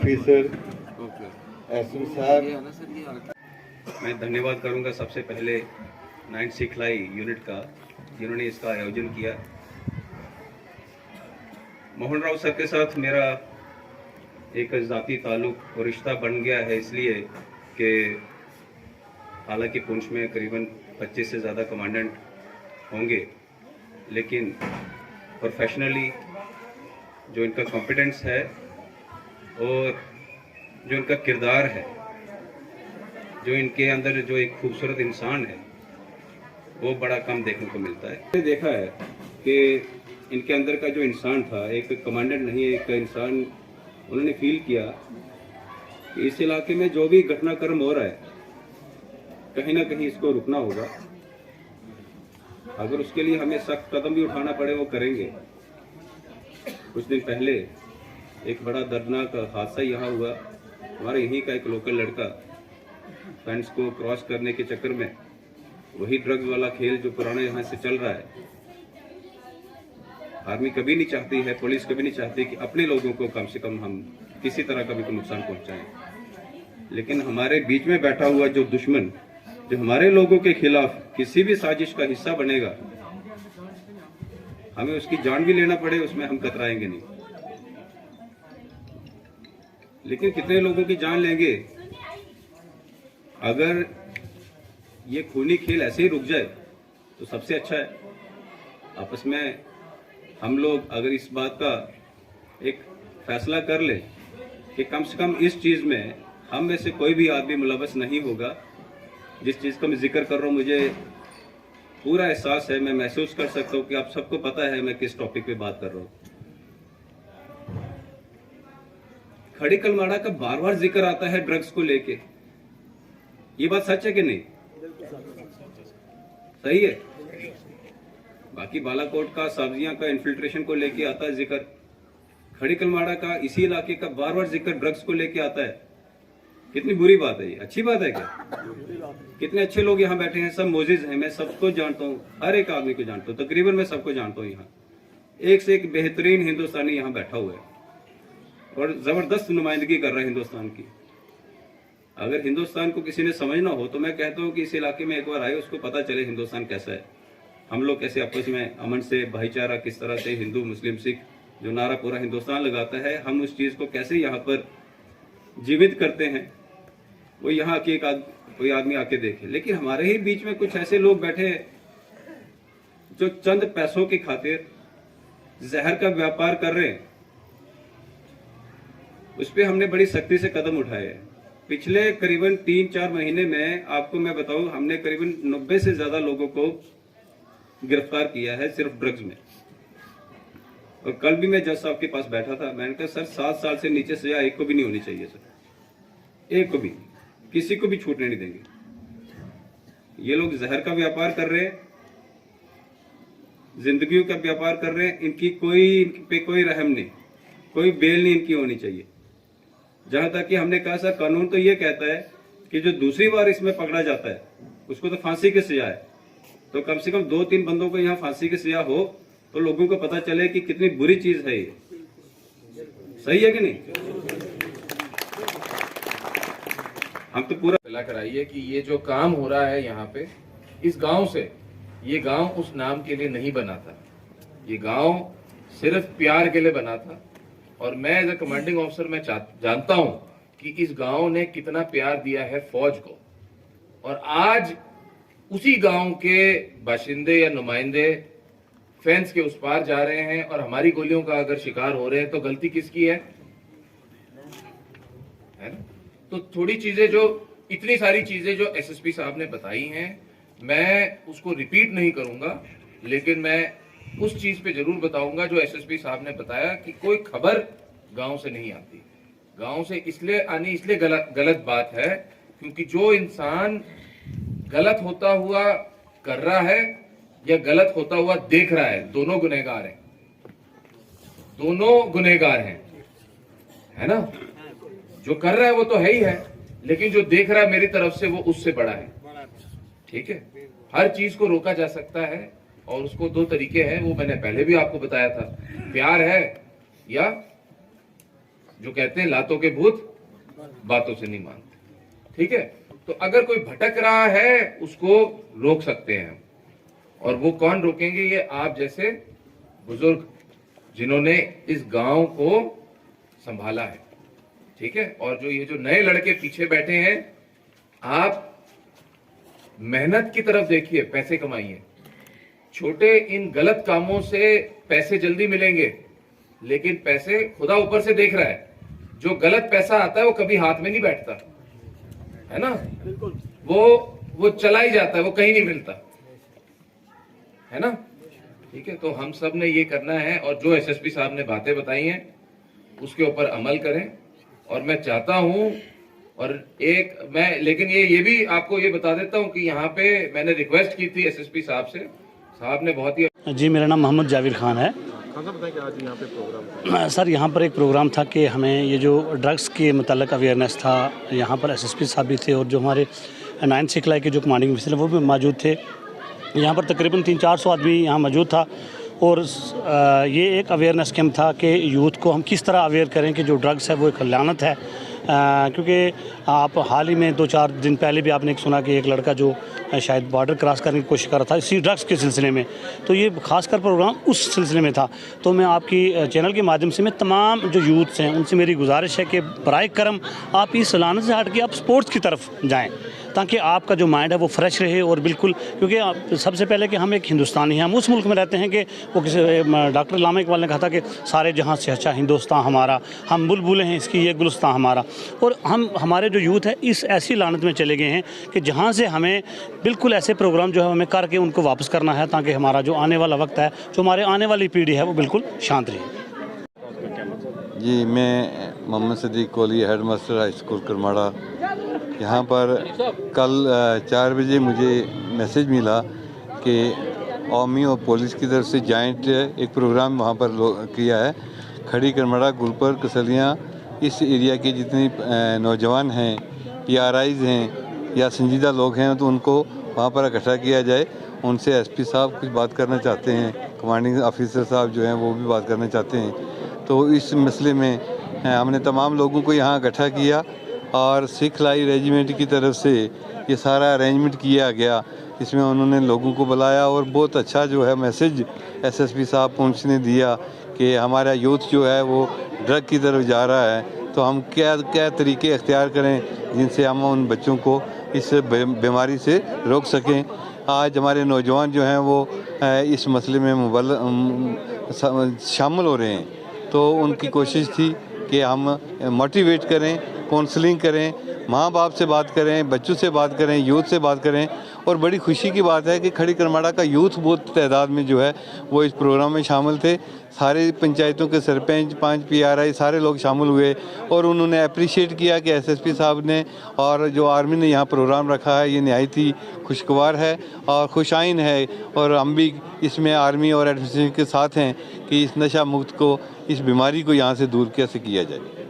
Officer SP साहब, मैं धन्यवाद करूंगा सबसे पहले 9 सिखलाई यूनिट का, जिन्होंने इसका आयोजन किया। मोहन राव सर के साथ मेरा एक ज़ाती ताल्लुक और रिश्ता बन गया है, इसलिए कि हालांकि पुंछ में करीबन 25 से ज़्यादा कमांडेंट होंगे, लेकिन प्रोफेशनली जो इनका कॉम्पिटेंस है और जो इनका किरदार है, जो इनके अंदर जो एक खूबसूरत इंसान है, वो बड़ा कम देखने को मिलता है। मैंने देखा है कि इनके अंदर का जो इंसान था, एक कमांडेंट नहीं, एक इंसान, उन्होंने फील किया कि इस इलाके में जो भी घटनाक्रम हो रहा है, कहीं ना कहीं इसको रुकना होगा। अगर उसके लिए हमें सख्त कदम भी उठाना पड़े, वो करेंगे। कुछ दिन पहले एक बड़ा दर्दनाक हादसा यहाँ हुआ। हमारे यहीं का एक लोकल लड़का फेंस को क्रॉस करने के चक्कर में, वही ड्रग्स वाला खेल जो पुराना यहाँ से चल रहा है। आर्मी कभी नहीं चाहती है, पुलिस कभी नहीं चाहती कि अपने लोगों को कम से कम हम किसी तरह का भी कोई नुकसान पहुंचाएं। लेकिन हमारे बीच में बैठा हुआ जो दुश्मन, जो हमारे लोगों के खिलाफ किसी भी साजिश का हिस्सा बनेगा, हमें उसकी जान भी लेना पड़े, उसमें हम कतराएंगे नहीं। लेकिन कितने लोगों की जान लेंगे? अगर ये खूनी खेल ऐसे ही रुक जाए तो सबसे अच्छा है। आपस में हम लोग अगर इस बात का एक फैसला कर ले कि कम से कम इस चीज में हम में से कोई भी आदमी मुलव्वस नहीं होगा। जिस चीज का मैं जिक्र कर रहा हूँ, मुझे पूरा एहसास है, मैं महसूस कर सकता हूँ कि आप सबको पता है मैं किस टॉपिक पे बात कर रहा हूँ। खड़ी कलमाड़ा का बार बार जिक्र आता है ड्रग्स को लेके। ये बात सच है कि नहीं? सही है। बाकी बालाकोट का, सब्जियां का इन्फिल्ट्रेशन को लेके आता है जिक्र। खड़ी कलमाड़ा का, इसी इलाके का बार बार जिक्र ड्रग्स को लेके आता है। कितनी बुरी बात है ये? अच्छी बात है क्या? कितने अच्छे लोग यहाँ बैठे हैं, सब मोजिज हैं, मैं सबको जानता हूँ, हर एक आदमी को जानता हूँ, तकरीबन मैं सबको जानता हूँ। यहाँ एक से एक बेहतरीन हिंदुस्तानी यहाँ बैठा हुआ है और जबरदस्त नुमाइंदगी कर रहा है हिंदुस्तान की। अगर हिंदुस्तान को किसी ने समझना हो तो मैं कहता हूँ कि इस इलाके में एक बार आए, उसको पता चले हिंदुस्तान कैसा है, हम लोग कैसे आपस में अमन से, भाईचारा किस तरह से, हिंदू मुस्लिम सिख जो नारा पूरा हिंदुस्तान लगाता है, हम उस चीज को कैसे यहाँ पर जीवित करते हैं, वो यहाँ के कोई आदमी आके देखे। लेकिन हमारे ही बीच में कुछ ऐसे लोग बैठे हैं जो चंद पैसों की खातिर जहर का व्यापार कर रहे हैं। उस पर हमने बड़ी सख्ती से कदम उठाए हैं। पिछले करीबन 3-4 महीने में आपको मैं बताऊं, हमने करीबन 90 से ज्यादा लोगों को गिरफ्तार किया है सिर्फ ड्रग्स में। और कल भी मैं जज साहब के पास बैठा था, मैंने कहा सर 7 साल से नीचे सजा एक को भी नहीं होनी चाहिए सर, एक को भी, किसी को भी छूटने नहीं देंगे। ये लोग जहर का व्यापार कर रहे हैं, जिंदगियों का व्यापार कर रहे हैं, इनकी कोई रहम नहीं, कोई बेल नहीं इनकी होनी चाहिए। जहां तक कि हमने कहा सर कानून तो ये कहता है कि जो दूसरी बार इसमें पकड़ा जाता है उसको तो फांसी की सजा है, तो कम से कम 2-3 बंदों को यहाँ फांसी की सजा हो तो लोगों को पता चले कि कितनी बुरी चीज है ये। सही है कि नहीं? हम तो पूरा पता कराइए कि ये जो काम हो रहा है यहाँ पे इस गांव से, ये गांव उस नाम के लिए नहीं बना था, ये गांव सिर्फ प्यार के लिए बना था। और मैं एज ए कमांडिंग ऑफिसर मैं जानता हूं कि इस गांव ने कितना प्यार दिया है फौज को। और आज उसी गांव के बाशिंदे या नुमाइंदे फेंस के उस पार जा रहे हैं और हमारी गोलियों का अगर शिकार हो रहे हैं तो गलती किसकी है ना? तो थोड़ी चीजें, जो इतनी सारी चीजें जो एसएसपी साहब ने बताई हैं, मैं उसको रिपीट नहीं करूंगा, लेकिन मैं उस चीज पे जरूर बताऊंगा जो एसएसपी साहब ने बताया कि कोई खबर गांव से नहीं आती। गांव से इसलिए आनी इसलिए गलत बात है क्योंकि जो इंसान गलत होता हुआ कर रहा है या गलत होता हुआ देख रहा है, दोनों गुनहगार हैं, दोनों गुनहगार हैं, है ना? जो कर रहा है वो तो है ही है, लेकिन जो देख रहा है मेरी तरफ से वो उससे बड़ा है। ठीक है, हर चीज को रोका जा सकता है और उसको 2 तरीके हैं, वो मैंने पहले भी आपको बताया था, प्यार है या जो कहते हैं लातों के भूत बातों से नहीं मानते, ठीक है। तो अगर कोई भटक रहा है उसको रोक सकते हैं, और वो कौन रोकेंगे? ये आप जैसे बुजुर्ग जिन्होंने इस गांव को संभाला है, ठीक है। और जो ये जो नए लड़के पीछे बैठे हैं, आप मेहनत की तरफ देखिए, पैसे कमाइए। छोटे इन गलत कामों से पैसे जल्दी मिलेंगे, लेकिन पैसे खुदा ऊपर से देख रहा है। जो गलत पैसा आता है वो कभी हाथ में नहीं बैठता, है ना, वो चला ही जाता है, वो कहीं नहीं मिलता, है ना, ठीक है। तो हम सब ने ये करना है, और जो एसएसपी साहब ने बातें बताई हैं उसके ऊपर अमल करें। और मैं चाहता हूं, और लेकिन ये भी आपको ये बता देता हूं कि यहाँ पे मैंने रिक्वेस्ट की थी एसएसपी साहब से, साहब ने बहुत ही। जी, मेरा नाम मोहम्मद जावेद खान है। आज यहाँ पे प्रोग्राम सर, यहाँ पर एक प्रोग्राम था कि हमें ये जो ड्रग्स के मतलब अवेयरनेस था, यहाँ पर एसएसपी साहब भी थे और जो हमारे 9 सिखलाई के जो कमांडिंग ऑफिसर वो भी मौजूद थे। यहाँ पर तकरीबन 300-400 आदमी यहाँ मौजूद था, और ये एक अवेयरनेस कैंप था कि यूथ को हम किस तरह अवेयर करें कि जो ड्रग्स है वो एक लानत है। क्योंकि आप हाल ही में 2-4 दिन पहले भी आपने सुना कि एक लड़का जो शायद बॉर्डर क्रॉस करने की कोशिश कर रहा था इसी ड्रग्स के सिलसिले में, तो ये खासकर प्रोग्राम उस सिलसिले में था। तो मैं आपकी चैनल के माध्यम से मैं तमाम जो यूथ्स हैं उनसे मेरी गुजारिश है कि बराए करम आप इस लानत से हट के आप स्पोर्ट्स की तरफ जाएँ, ताकि आपका जो माइंड है वो फ्रेश रहे। और बिल्कुल, क्योंकि सबसे पहले कि हम एक हिंदुस्तानी हैं, हम उस मुल्क में रहते हैं कि वो किसी डॉक्टर लामा इकबाल ने कहा था कि सारे जहां से अच्छा हिंदुस्तान हमारा, हम बुलबुलें हैं इसकी, ये गुलिस्तान हमारा। और हमारे जो यूथ है इस ऐसी लानत में चले गए हैं कि जहाँ से हमें बिल्कुल ऐसे प्रोग्राम जो है हमें करके उनको वापस करना है, ताकि हमारा जो आने वाला वक्त है, जो हमारे आने वाली पीढ़ी है वो बिल्कुल शांत रहे। जी, मैं Mohammad Sadiq Kohli, head master high school Karmada. यहाँ पर कल 4 बजे मुझे मैसेज मिला कि आर्मी और पुलिस की तरफ से जॉइंट एक प्रोग्राम वहाँ पर किया है। खड़ी करमाड़ा, गुलपर, कसलियाँ, इस एरिया के जितने नौजवान हैं, PRIs हैं या संजीदा लोग हैं, तो उनको वहाँ पर इकट्ठा किया जाए। उनसे एसपी साहब कुछ बात करना चाहते हैं, कमांडिंग ऑफिसर साहब जो हैं वो भी बात करना चाहते हैं। तो इस मसले में हमने तमाम लोगों को यहाँ इकट्ठा किया, और सिखलाई रेजिमेंट की तरफ से ये सारा अरेंजमेंट किया गया। इसमें उन्होंने लोगों को बुलाया, और बहुत अच्छा जो है मैसेज एसएसपी साहब पहुँचने दिया कि हमारा यूथ जो है वो ड्रग की तरफ जा रहा है, तो हम क्या तरीके अख्तियार करें जिनसे हम उन बच्चों को इस बीमारी से रोक सकें। आज हमारे नौजवान जो हैं वो इस मसले में शामिल हो रहे हैं, तो उनकी कोशिश थी कि हम मोटिवेट करें, काउंसलिंग करें, माँ बाप से बात करें, बच्चों से बात करें, यूथ से बात करें। और बड़ी खुशी की बात है कि खड़ी करमाड़ा का यूथ बहुत तादाद में जो है वो इस प्रोग्राम में शामिल थे। सारे पंचायतों के सरपंच, 5 PRI सारे लोग शामिल हुए, और उन्होंने अप्रिशिएट किया कि एसएसपी साहब ने और जो आर्मी ने यहाँ प्रोग्राम रखा है ये नहायत ही खुशगवार है और खुशाइन है। और हम भी इसमें आर्मी और एडमिनिस्ट्रेशन के साथ हैं कि इस नशा मुक्त को, इस बीमारी को यहाँ से दूर कैसे किया जाए।